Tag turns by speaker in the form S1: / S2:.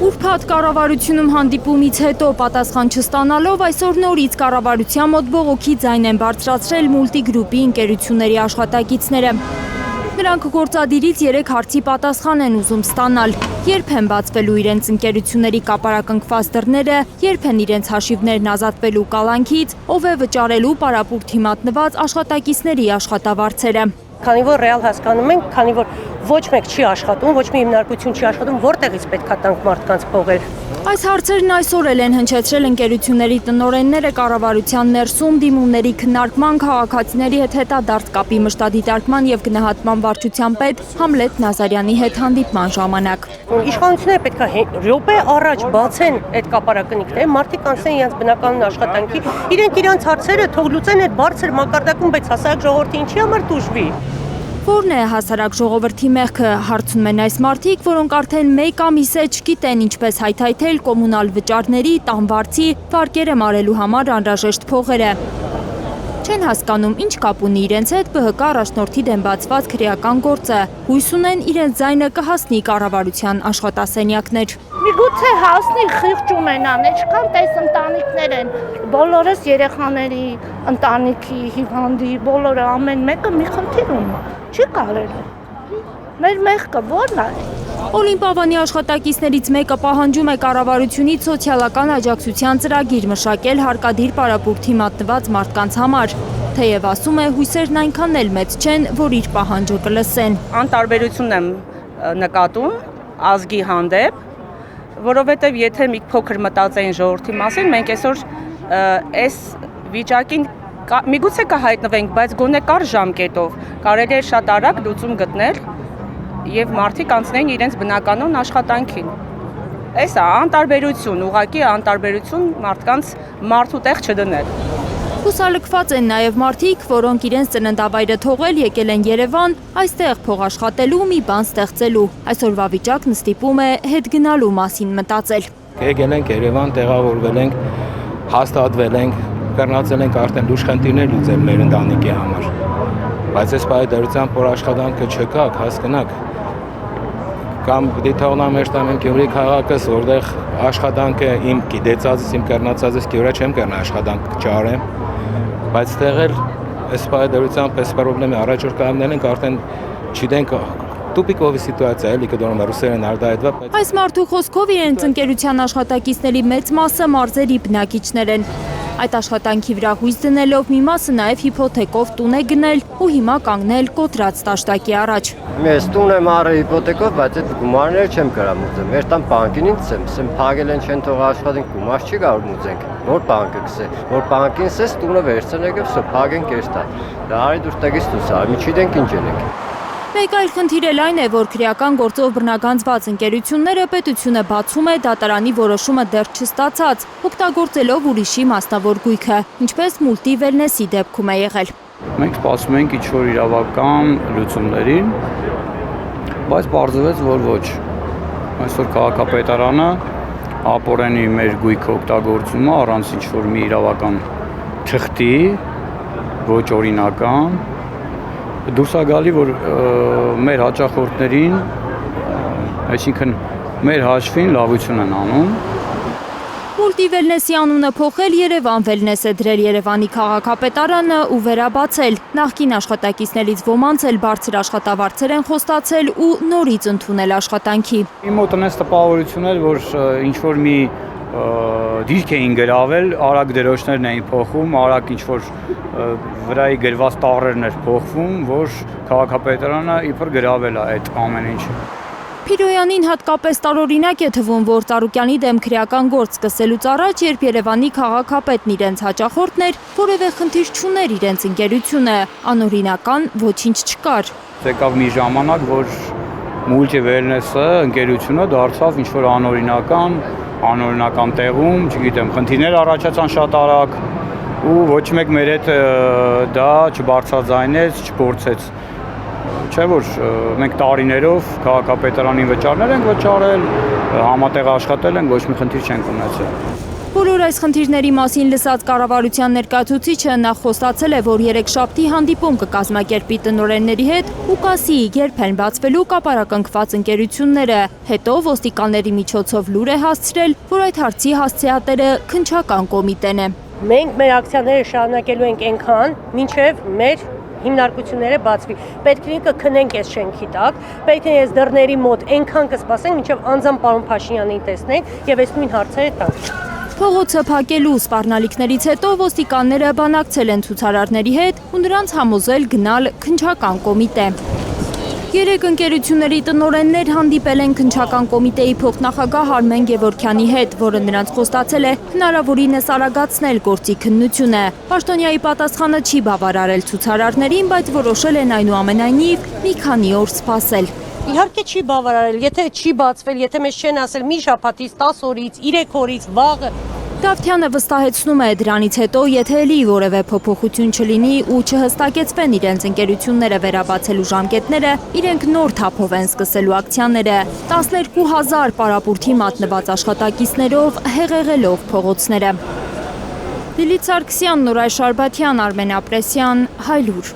S1: Ուրբաթ կառավարությունում հանդիպումից հետո պատասխան չստանալով այսօր նորից կառավարության մոտ բողոքի ձայն են բարձրացրել Multigroupի ընկերությունների աշխատակիցները։ Նրանք գործադիրից 3 հարցի պատասխան են ուզում ստանալ. երբ են բացվելու իրենց ընկերությունների կապարակնքված դռները, երբ են իրենց հաշիվներն ազատվելու կալանքից, ով է վճարելու պարապուրդի մատնված աշխատակիցների աշխատավարձերը։
S2: Քանի որ ռեալ հասկանում ենք, քանի որ ոչ մեկ չի աշխատում, ոչ մի հիմնարկություն չի աշխատում, որտեղից պետք է տանք մարդկանց փողեր։
S1: Այս հարցերն այսօր էլ են հնչեցրել ընկերությունների տնօրենները կառավարության ներսում դիմումների քննարկման, քաղաքացիների հետ հետադարձ կապի մշտադիտարկման եւ գնահատման վարչության պետ Համլետ Նազարյանի հետ հանդիպման ժամանակ։
S2: Իշխանությունները պետք է րոպե առաջ բացեն այդ կապարակնիկները, մարդիկ անցնեն իրենց բնականon աշխատանքի, իրենք իրենց հարցերը թող լուծեն այդ բարձր մակարդակում, բայց հասարակ ժողովրդի ինչի համար դժվի։
S1: Որն է հասարակ ժողովրդի մեղքը, հարցնում են այս մարդիկ, որոնք արդեն 1 ամիս է չգիտեն ինչպես հայթայթել կոմունալ վճարների, տանվարձի, վարկերը մարելու համար անհրաժեշտ փողերը։ Չեն հասկանում ինչ կապ ունի իրենց հետ ԲՀԿ առաջնորդի դեմ բացված քրեական գործը, հույս ունեն իրենց ձայնը կհասնի կառավարության աշխատասենյակներ։
S3: Միգուցե հասնի խիղճ ունենան, ինչքան տես ընտանիքներ են, բոլորս երեխաների, ընտանիքի, հիվանդի, բոլորը ամեն մեկը մի խնդիր ունի, չի կարելի։ Մեր մեղքը ո՞րն է։
S1: Օլիմպիավանի աշխատակիցներից մեկը պահանջում է կառավարությունից սոցիալական աջակցության ծրագիր մշակել հարկադիր պարապուրդի մատնված մարդկանց համար, թեև ասում է հույսերն այնքան էլ մեծ չեն, որ իր պահանջը կլսեն։
S2: Անտարբերություն եմ նկատում ազգի հանդեպ, որովհետև եթե մի փոքր մտածեին ժողովրդի մասին, մենք այսօր այս վիճակին միգուցե կհայտնվենք, բայց գոնե կար ժամկետով, կարելի է շատ արագ լուծում գտնել եւ մարդիկ անցնեն իրենց բնականon աշխատանքին։ Այս է անտարբերություն, ուղղակի անտարբերություն մարդկանց մարդու տեղ չդնել։
S1: Հուսալքված են նաև մարդիկ, որոնք իրենց ծննդավայրը թողել եկել են Երևան, այստեղ փող աշխատելու մի բան ստեղծելու։ Այսօրվա վիճակն ստիպում է հետ գնալու մասին մտածել։
S4: Եկել ենք Երևան, տեղավորվել ենք, հաստատվել ենք, կրնացել ենք արդեն լուրջ խնդիրներ լուծել մեր ընտանիքի համար։ Բայց այս պայմանությամբ որ աշխատանքը չկա, հասկանաք, կամ պիտի թողնամ հեշտամ իմ Գյումրի քաղաքս, որտեղ աշխատանքը իմ գիտեցածից, իմ կրնացածից Գյումրի չեմ կրնա աշխատանք չարեմ, բայց տեղել այս պայմանությամբ այս խնդրի առաջ որ կանգնել ենք արդեն չգիտենք տուպիկովի սիտուացիա էլի կդառնա ռուսերեն արտահայտվա։
S1: Այս մարդու խոսքով իրենց ընկերության աշխատակիցների մեծ մասը մարզերի բնակիչներ են։ Այդ աշխատանքի վրա հույս դնելով մի մասը նաև հիփոթեկով տուն է գնել ու հիմա կանգնել կոտրած տաշտակի առաջ։
S5: Ես տուն եմ առել հիփոթեկով, բայց այդ գումարները չեմ կարող մուծեմ։ Մեր տան բանկին ինձ եմ փակել են չեն թող աշխատենք, գումար չի կարող մուծենք։ Որ բանկը գսե, որ բանկին ասես տունը վերցնեք եւ սա փակենք էստա։ Դա արի դուրս տագից դուս, մի չգիտենք ինչ ենք։
S1: Մեկ այլ խնդիր էլ այն է, որ քրեական գործով բռնագանձված ընկերությունները պետությունը բացում է դատարանի որոշումը դեռ չստացած, օգտագործելով ուրիշի մասնավոր գույքը, ինչպես Multi Wellness-ի դեպքում է եղել։
S6: Մենք սպասում ենք ինչ-որ իրավական լուծումներին, բայց պարզվեց, որ ոչ։ Այսօր քաղաքապետարանը ապօրենի մեր գույքը օգտագործում է առանց ինչ-որ մի իրավական թղթի, ոչ օրինական, դուրս է գալի, որ մեր հաճախորդներին, այսինքն մեր հաշվին լավություն են անում։
S1: Multi Wellness-ի անունը փոխել Երևան Wellness է դրել Երևանի քաղաքապետարանը ու վերաբացել։ Նախկին աշխատակիցներից ոմանց էլ բարձր աշխատավարձեր են խոստացել ու նորից ընդունել աշխատանքի։
S6: Իմ մոտ ունես տպավորություններ, որ ինչ-որ մի դիրք էին գրավել, արագ դրոշներն էին փոխում, արագ ինչ-որ վրայի գրված տառերն էր փոխվում, որ քաղաքապետարանը իբր գրավել է այդ ամեն ինչը։
S1: Փիրոյանին հատկապես տարօրինակ է թվում, որ Ծառուկյանի դեմ քրեական գործ սկսելուց առաջ, երբ Երևանի քաղաքապետն իրենց հաճախորդն էր, որևէ խնդիր չուներ իրենց ընկերությունը, անօրինական ոչինչ չկար։
S6: Եկավ մի ժամանակ, որ Multi Wellness-ը ընկերությունը դարձավ ինչ-որ անօրինական տեղում, չգիտեմ, խնդիրներ առաջացան շատ արագ ու ոչ մեկ մեր հետ դա չբարձրաձայնեց, չփորձեց։ Չէ՞ որ մենք տարիներով քաղաքապետարանին վճարներ ենք վճարել, համատեղ աշխատել ենք, ոչ մի խնդիր չենք ունեցել։
S1: Բոլոր այս խնդիրների մասին լսած կառավարության ներկայացուցիչը նախ խոստացել է, որ երեքշաբթի հանդիպում կկազմակերպի տնօրենների հետ ու կասի երբ են բացվելու կապարակնքված ընկերությունները, հետո ոստիկանների միջոցով լուր է հասցրել, որ այդ հարցի հասցեատերը քննչական կոմիտեն է։
S7: Մենք մեր ակցիաները շարունակելու ենք այնքան, մինչև մեր հիմնարկությունները բացվի։ Պետք է կքնենք այս շենքի տակ, պետք է այս դռների մոտ այնքան կսպասենք, մինչև անձամբ պարոն Փաշինյանին տեսնենք եւ այս նույն հարցերը տանք։
S1: Փողոցը փակելու սպառնալիքներից հետո ոստիկանները բանակցել են ցուցարարների հետ ու նրանց համոզել գնալ քննչական կոմիտե։ Երեք ընկերությունների տնօրեններ հանդիպել են քննչական կոմիտեի փոխնախագահ Արմեն Գևորգյանի հետ, որը նրանց խոստացել է հնարավորինս արագացնել գործի քննությունը։ Պաշտոնյայի պատասխանը չի բավարարել ցուցարարներին, բայց որոշել են այնուամենայնիվ մի քանի օր սպասել։
S7: Իհարկե չի բավարարել, եթե չի բացվել, եթե մեզ չեն ասել մի շաբաթից, 10 օրից, 3 օրից, վաղը։
S1: Դավթյանը վստահեցնում է դրանից հետո, եթե էլի որևէ փոփոխություն չլինի ու չհստակեցվեն իրենց ընկերությունները վերաբացելու ժամկետները, իրենք նոր թափով են սկսելու ակցիաները, 12,000 պարապուրդի մատնված աշխատակիցներով հեղեղելով փողոցները։ Լիլիթ Սարգսյան, Նորայր Շարբաթյան, Արմեն Ապրեսյան, Հայլուր։